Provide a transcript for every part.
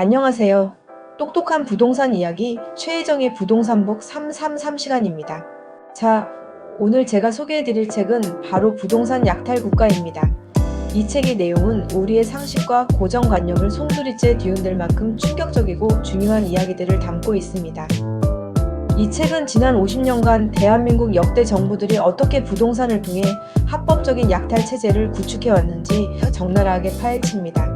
안녕하세요. 똑똑한 부동산 이야기 최혜정의 부동산북 333시간입니다. 자, 오늘 제가 소개해드릴 책은 바로 부동산 약탈 국가입니다. 이 책의 내용은 우리의 상식과 고정관념을 송두리째 뒤흔들 만큼 충격적이고 중요한 이야기들을 담고 있습니다. 이 책은 지난 50년간 대한민국 역대 정부들이 어떻게 부동산을 통해 합법적인 약탈 체제를 구축해왔는지 적나라하게 파헤칩니다.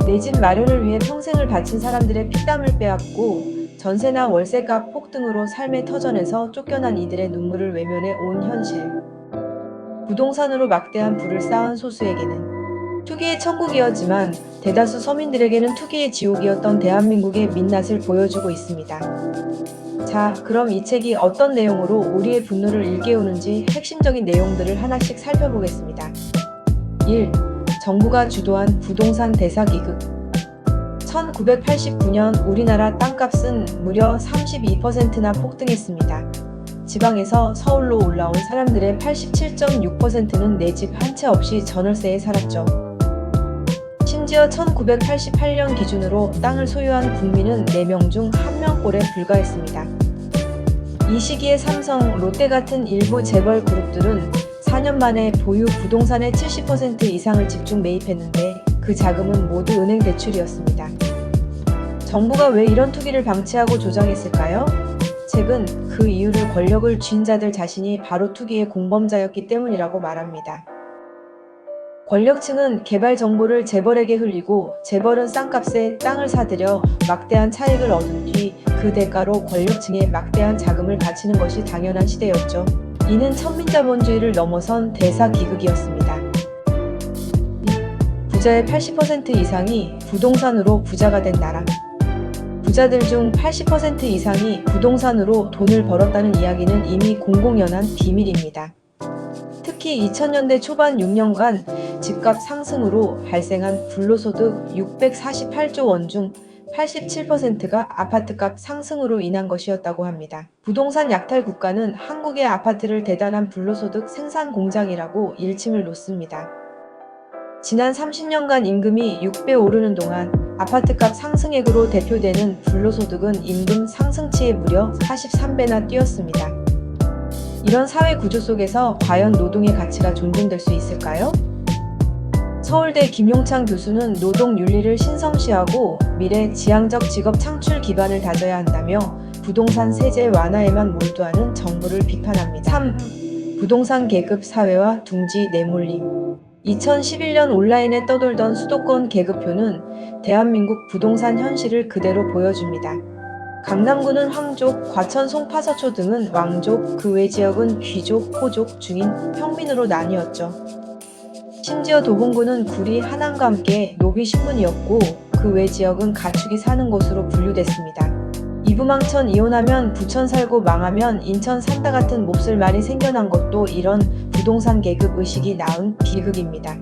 내 집 마련을 위해 평생을 바친 사람들의 피땀을 빼앗고 전세나 월세값 폭등으로 삶의 터전에서 쫓겨난 이들의 눈물을 외면해 온 현실. 부동산으로 막대한 부를 쌓은 소수에게는 투기의 천국이었지만 대다수 서민들에게는 투기의 지옥이었던 대한민국의 민낯을 보여주고 있습니다. 자, 그럼 이 책이 어떤 내용으로 우리의 분노를 일깨우는지 핵심적인 내용들을 하나씩 살펴보겠습니다. 1. 정부가 주도한 부동산 대사기극. 1989년 우리나라 땅값은 무려 32%나 폭등했습니다. 지방에서 서울로 올라온 사람들의 87.6%는 내 집 한 채 없이 전월세에 살았죠. 심지어 1988년 기준으로 땅을 소유한 국민은 4명 중 1명꼴에 불과했습니다. 이 시기에 삼성, 롯데 같은 일부 재벌 그룹들은 4년 만에 보유 부동산의 70% 이상을 집중 매입했는데 그 자금은 모두 은행 대출이었습니다. 정부가 왜 이런 투기를 방치하고 조장했을까요? 책은 그 이유를 권력을 쥔 자들 자신이 바로 투기의 공범자였기 때문이라고 말합니다. 권력층은 개발 정보를 재벌에게 흘리고 재벌은 싼값에 땅을 사들여 막대한 차익을 얻은 뒤 그 대가로 권력층에 막대한 자금을 바치는 것이 당연한 시대였죠. 이는 천민자본주의를 넘어선 대사기극이었습니다. 부자의 80% 이상이 부동산으로 부자가 된 나라. 부자들 중 80% 이상이 부동산으로 돈을 벌었다는 이야기는 이미 공공연한 비밀입니다. 특히 2000년대 초반 6년간 집값 상승으로 발생한 불로소득 648조 원 중 87%가 아파트값 상승으로 인한 것이었다고 합니다. 부동산 약탈 국가는 한국의 아파트를 대단한 불로소득 생산 공장이라고 일침을 놓습니다. 지난 30년간 임금이 6배 오르는 동안 아파트값 상승액으로 대표되는 불로소득은 임금 상승치에 무려 43배나 뛰었습니다. 이런 사회 구조 속에서 과연 노동의 가치가 존중될 수 있을까요? 서울대 김용창 교수는 노동 윤리를 신성시하고 미래 지향적 직업 창출 기반을 다져야 한다며 부동산 세제 완화에만 몰두하는 정부를 비판합니다. 3. 부동산 계급 사회와 둥지 내몰림. 2011년 온라인에 떠돌던 수도권 계급표는 대한민국 부동산 현실을 그대로 보여줍니다. 강남구는 황족, 과천 송파서초 등은 왕족, 그 외 지역은 귀족, 호족, 중인, 평민으로 나뉘었죠. 심지어 도봉구는 구리, 하남과 함께 노비신문이었고 그 외 지역은 가축이 사는 곳으로 분류됐습니다. 이부망천 이혼하면 부천 살고 망하면 인천 산다 같은 몹쓸 말이 생겨난 것도 이런 부동산 계급 의식이 낳은 비극입니다.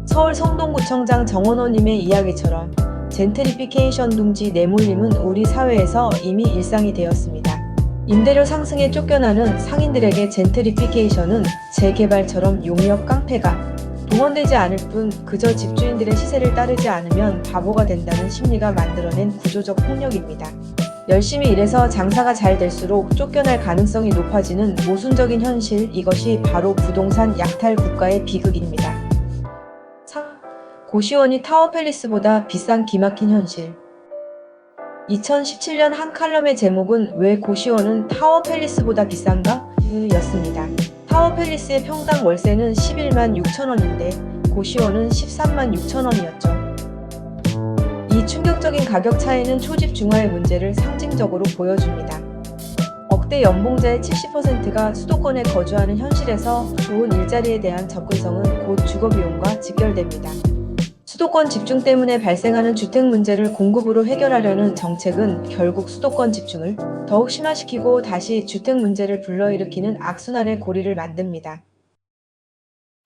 서울 성동구청장 정원호님의 이야기처럼 젠트리피케이션 둥지 내몰림은 우리 사회에서 이미 일상이 되었습니다. 임대료 상승에 쫓겨나는 상인들에게 젠트리피케이션은 재개발처럼 용역 깡패가 동원되지 않을 뿐 그저 집주인들의 시세를 따르지 않으면 바보가 된다는 심리가 만들어낸 구조적 폭력입니다. 열심히 일해서 장사가 잘 될수록 쫓겨날 가능성이 높아지는 모순적인 현실, 이것이 바로 부동산 약탈 국가의 비극입니다. 3. 고시원이 타워팰리스보다 비싼 기막힌 현실. 2017년 한 칼럼의 제목은 왜 고시원은 타워팰리스보다 비싼가? 였습니다. 타워팰리스의 평당 월세는 11만 6천 원인데 고시원은 13만 6천 원이었죠. 이 충격적인 가격 차이는 초집 중화의 문제를 상징적으로 보여줍니다. 억대 연봉자의 70%가 수도권에 거주하는 현실에서 좋은 일자리에 대한 접근성은 곧 주거비용과 직결됩니다. 수도권 집중 때문에 발생하는 주택 문제를 공급으로 해결하려는 정책은 결국 수도권 집중을 더욱 심화시키고 다시 주택 문제를 불러일으키는 악순환의 고리를 만듭니다.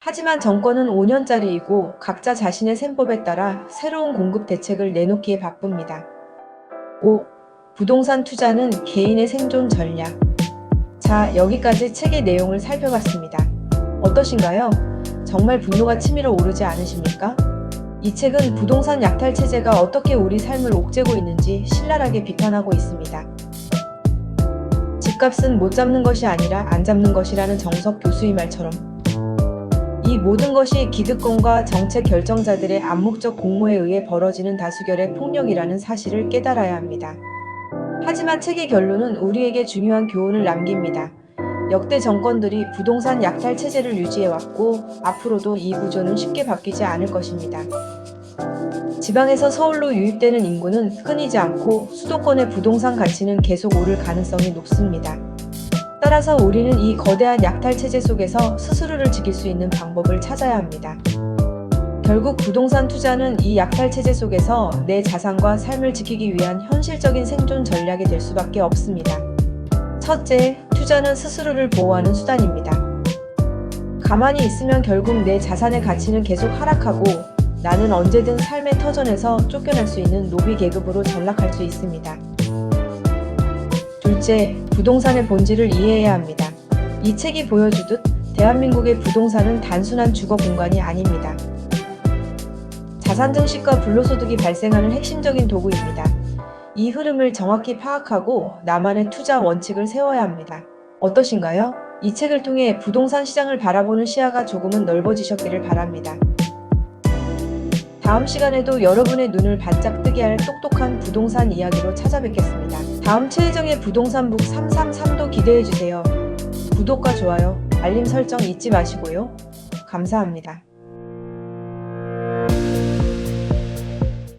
하지만 정권은 5년짜리이고 각자 자신의 셈법에 따라 새로운 공급 대책을 내놓기에 바쁩니다. 5. 부동산 투자는 개인의 생존 전략. 자, 여기까지 책의 내용을 살펴봤습니다. 어떠신가요? 정말 분노가 치밀어 오르지 않으십니까? 이 책은 부동산 약탈 체제가 어떻게 우리 삶을 옥죄고 있는지 신랄하게 비판하고 있습니다. 집값은 못 잡는 것이 아니라 안 잡는 것이라는 정석 교수의 말처럼 이 모든 것이 기득권과 정책 결정자들의 암묵적 공모에 의해 벌어지는 다수결의 폭력이라는 사실을 깨달아야 합니다. 하지만 책의 결론은 우리에게 중요한 교훈을 남깁니다. 역대 정권들이 부동산 약탈 체제를 유지해왔고 앞으로도 이 구조는 쉽게 바뀌지 않을 것입니다. 지방에서 서울로 유입되는 인구는 끊이지 않고 수도권의 부동산 가치는 계속 오를 가능성이 높습니다. 따라서 우리는 이 거대한 약탈 체제 속에서 스스로를 지킬 수 있는 방법을 찾아야 합니다. 결국 부동산 투자는 이 약탈 체제 속에서 내 자산과 삶을 지키기 위한 현실적인 생존 전략이 될 수밖에 없습니다. 첫째, 투자는 스스로를 보호하는 수단입니다. 가만히 있으면 결국 내 자산의 가치는 계속 하락하고 나는 언제든 삶의 터전에서 쫓겨날 수 있는 노비 계급으로 전락할 수 있습니다. 둘째, 부동산의 본질을 이해해야 합니다. 이 책이 보여주듯 대한민국의 부동산은 단순한 주거 공간이 아닙니다. 자산 증식과 불로소득이 발생하는 핵심적인 도구입니다. 이 흐름을 정확히 파악하고 나만의 투자 원칙을 세워야 합니다. 어떠신가요? 이 책을 통해 부동산 시장을 바라보는 시야가 조금은 넓어지셨기를 바랍니다. 다음 시간에도 여러분의 눈을 반짝 뜨게 할 똑똑한 부동산 이야기로 찾아뵙겠습니다. 다음 최혜정의 부동산북 333도 기대해주세요. 구독과 좋아요, 알림 설정 잊지 마시고요. 감사합니다.